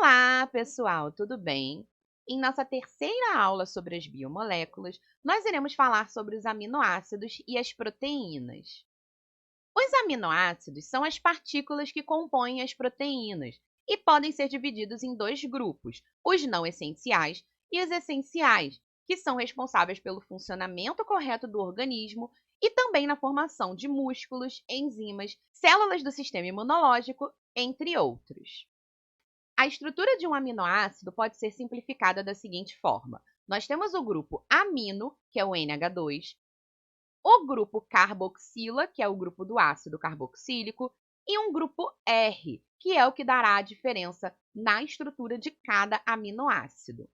Olá, pessoal, tudo bem? Em nossa terceira aula sobre as biomoléculas, nós iremos falar sobre os aminoácidos e as proteínas. Os aminoácidos são as partículas que compõem as proteínas e podem ser divididos em dois grupos, os não essenciais e os essenciais, que são responsáveis pelo funcionamento correto do organismo e também na formação de músculos, enzimas, células do sistema imunológico, entre outros. A estrutura de um aminoácido pode ser simplificada da seguinte forma: nós temos o grupo amino, que é o NH2, o grupo carboxila, que é o grupo do ácido carboxílico, e um grupo R, que é o que dará a diferença na estrutura de cada aminoácido.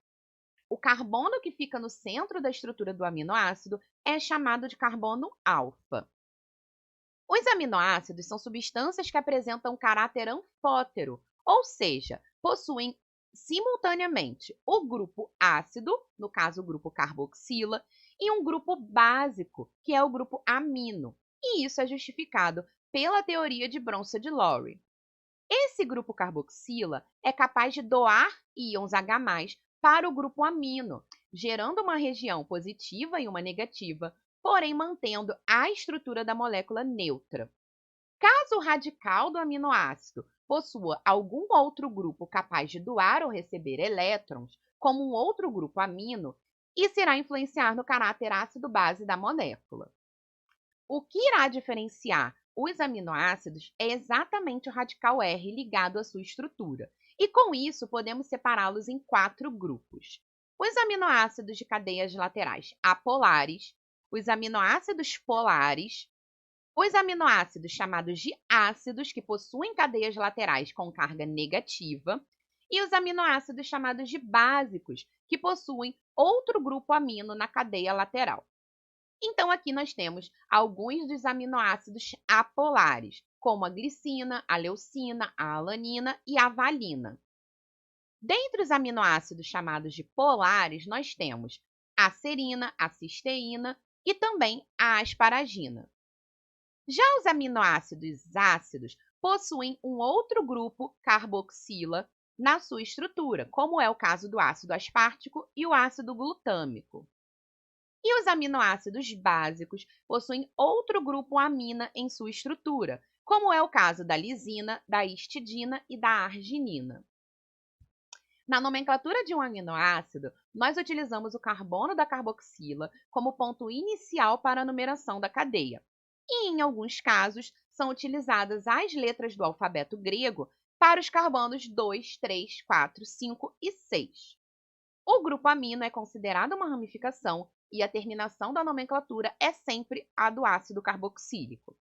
O carbono que fica no centro da estrutura do aminoácido é chamado de carbono alfa. Os aminoácidos são substâncias que apresentam caráter anfótero, ou seja, possuem simultaneamente o grupo ácido, no caso o grupo carboxila, e um grupo básico, que é o grupo amino. E isso é justificado pela teoria de Bronsted-Lowry. Esse grupo carboxila é capaz de doar íons H+ para o grupo amino, gerando uma região positiva e uma negativa, porém mantendo a estrutura da molécula neutra. Caso o radical do aminoácido possua algum outro grupo capaz de doar ou receber elétrons, como um outro grupo amino, isso irá influenciar no caráter ácido-base da molécula. O que irá diferenciar os aminoácidos é exatamente o radical R ligado à sua estrutura, e com isso podemos separá-los em 4 grupos. Os aminoácidos de cadeias laterais apolares, os aminoácidos polares, os aminoácidos chamados de ácidos, que possuem cadeias laterais com carga negativa, e os aminoácidos chamados de básicos, que possuem outro grupo amino na cadeia lateral. Então, aqui nós temos alguns dos aminoácidos apolares, como a glicina, a leucina, a alanina e a valina. Dentre os aminoácidos chamados de polares, nós temos a serina, a cisteína e também a asparagina. Já os aminoácidos ácidos possuem um outro grupo carboxila na sua estrutura, como é o caso do ácido aspartico e o ácido glutâmico. E os aminoácidos básicos possuem outro grupo amina em sua estrutura, como é o caso da lisina, da histidina e da arginina. Na nomenclatura de um aminoácido, nós utilizamos o carbono da carboxila como ponto inicial para a numeração da cadeia. E, em alguns casos, são utilizadas as letras do alfabeto grego para os carbonos 2, 3, 4, 5 e 6. O grupo amino é considerado uma ramificação e a terminação da nomenclatura é sempre a do ácido carboxílico.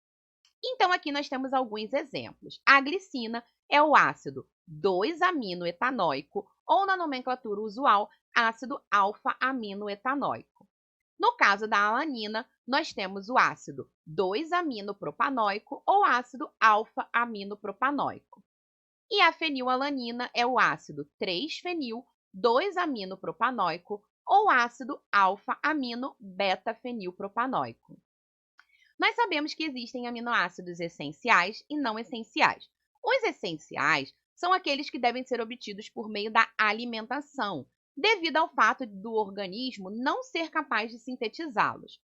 Então, aqui nós temos alguns exemplos. A glicina é o ácido 2-aminoetanóico, ou na nomenclatura usual, ácido alfa-aminoetanóico. No caso da alanina, nós temos o ácido 2-aminopropanoico ou ácido alfa-aminopropanoico. E a fenilalanina é o ácido 3-fenil-2-aminopropanoico ou ácido alfa-amino-beta-fenilpropanoico. Nós sabemos que existem aminoácidos essenciais e não essenciais. Os essenciais são aqueles que devem ser obtidos por meio da alimentação, devido ao fato do organismo não ser capaz de sintetizá-los.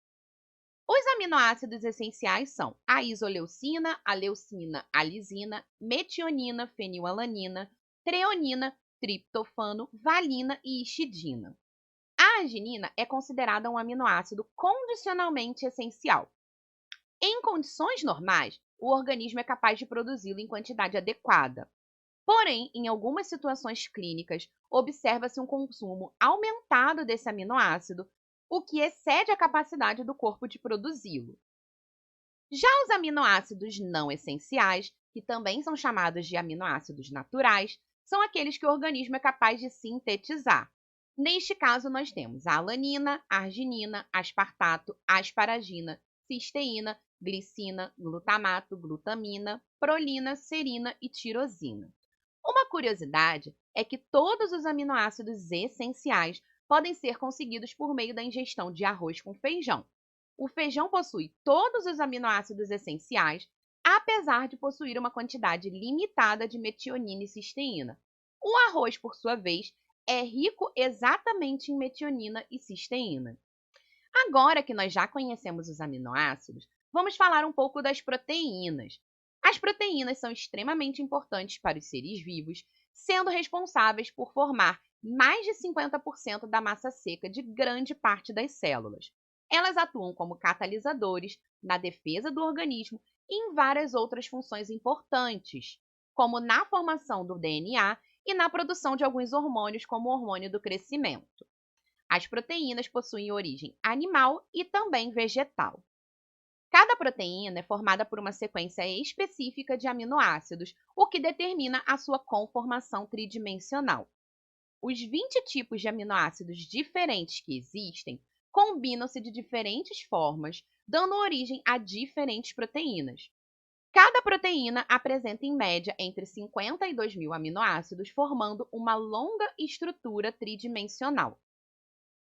Os aminoácidos essenciais são a isoleucina, a leucina, a lisina, metionina, fenilalanina, treonina, triptofano, valina e histidina. A arginina é considerada um aminoácido condicionalmente essencial. Em condições normais, o organismo é capaz de produzi-lo em quantidade adequada. Porém, em algumas situações clínicas, observa-se um consumo aumentado desse aminoácido, o que excede a capacidade do corpo de produzi-lo. Já os aminoácidos não essenciais, que também são chamados de aminoácidos naturais, são aqueles que o organismo é capaz de sintetizar. Neste caso, nós temos a alanina, a arginina, aspartato, asparagina, cisteína, glicina, glutamato, glutamina, prolina, serina e tirosina. Uma curiosidade é que todos os aminoácidos essenciais podem ser conseguidos por meio da ingestão de arroz com feijão. O feijão possui todos os aminoácidos essenciais, apesar de possuir uma quantidade limitada de metionina e cisteína, O arroz, por sua vez, é rico exatamente em metionina e cisteína. Agora que nós já conhecemos os aminoácidos, vamos falar um pouco das proteínas. As proteínas são extremamente importantes para os seres vivos, sendo responsáveis por formar mais de 50% da massa seca de grande parte das células. Elas atuam como catalisadores na defesa do organismo e em várias outras funções importantes, como na formação do DNA e na produção de alguns hormônios, como o hormônio do crescimento. As proteínas possuem origem animal e também vegetal. Cada proteína é formada por uma sequência específica de aminoácidos, o que determina a sua conformação tridimensional. Os 20 tipos de aminoácidos diferentes que existem combinam-se de diferentes formas, dando origem a diferentes proteínas. Cada proteína apresenta, em média, entre 52 mil aminoácidos, formando uma longa estrutura tridimensional.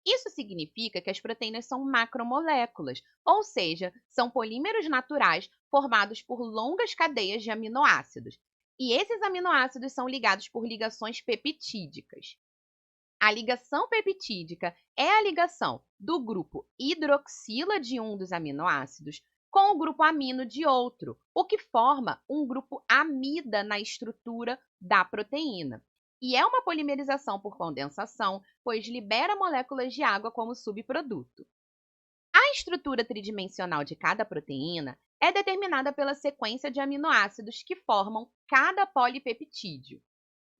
Isso significa que as proteínas são macromoléculas, ou seja, são polímeros naturais formados por longas cadeias de aminoácidos. E esses aminoácidos são ligados por ligações peptídicas. A ligação peptídica é a ligação do grupo hidroxila de um dos aminoácidos com o grupo amino de outro, o que forma um grupo amida na estrutura da proteína. E é uma polimerização por condensação, pois libera moléculas de água como subproduto. A estrutura tridimensional de cada proteína é determinada pela sequência de aminoácidos que formam cada polipeptídeo.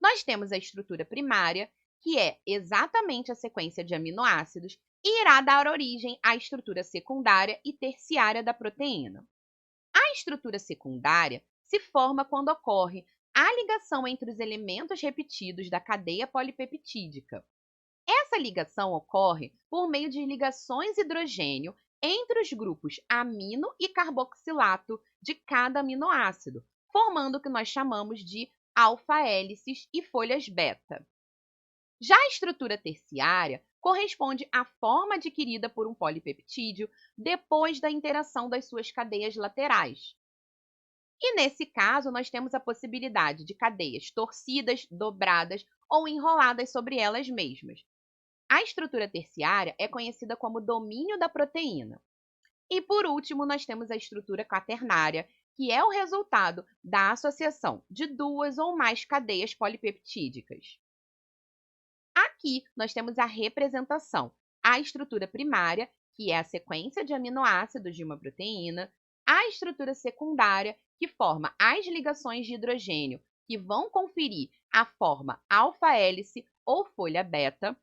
Nós temos a estrutura primária, que é exatamente a sequência de aminoácidos, e irá dar origem à estrutura secundária e terciária da proteína. A estrutura secundária se forma quando ocorre a ligação entre os elementos repetidos da cadeia polipeptídica. Essa ligação ocorre por meio de ligações hidrogênio entre os grupos amino e carboxilato de cada aminoácido, formando o que nós chamamos de alfa-hélices e folhas beta. Já a estrutura terciária corresponde à forma adquirida por um polipeptídeo depois da interação das suas cadeias laterais. E nesse caso, nós temos a possibilidade de cadeias torcidas, dobradas ou enroladas sobre elas mesmas. A estrutura terciária é conhecida como domínio da proteína. E por último, nós temos a estrutura quaternária, que é o resultado da associação de duas ou mais cadeias polipeptídicas. Aqui nós temos a representação, a estrutura primária, que é a sequência de aminoácidos de uma proteína, a estrutura secundária, que forma as ligações de hidrogênio, que vão conferir a forma alfa-hélice ou folha beta,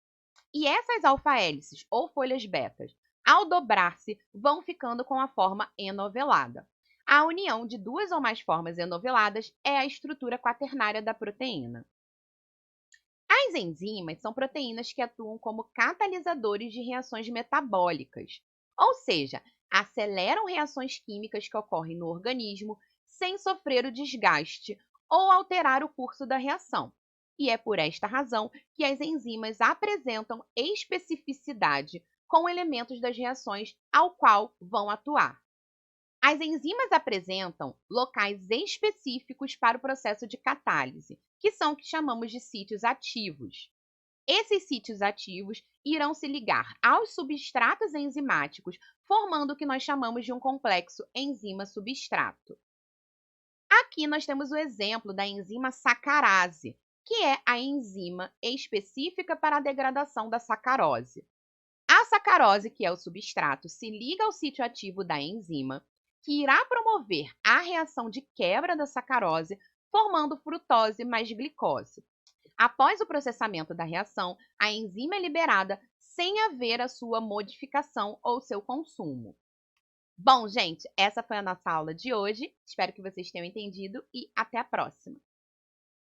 e essas alfa-hélices ou folhas betas, ao dobrar-se, vão ficando com a forma enovelada. A união de duas ou mais formas enoveladas é a estrutura quaternária da proteína. As enzimas são proteínas que atuam como catalisadores de reações metabólicas, ou seja, aceleram reações químicas que ocorrem no organismo sem sofrer o desgaste ou alterar o curso da reação. E é por esta razão que as enzimas apresentam especificidade com elementos das reações ao qual vão atuar. As enzimas apresentam locais específicos para o processo de catálise, que são o que chamamos de sítios ativos. Esses sítios ativos irão se ligar aos substratos enzimáticos, formando o que nós chamamos de um complexo enzima-substrato. Aqui nós temos o exemplo da enzima sacarase, que é a enzima específica para a degradação da sacarose. A sacarose, que é o substrato, se liga ao sítio ativo da enzima, que irá promover a reação de quebra da sacarose, formando frutose mais glicose. Após o processamento da reação, a enzima é liberada sem haver a sua modificação ou seu consumo. Bom, gente, essa foi a nossa aula de hoje. Espero que vocês tenham entendido e até a próxima!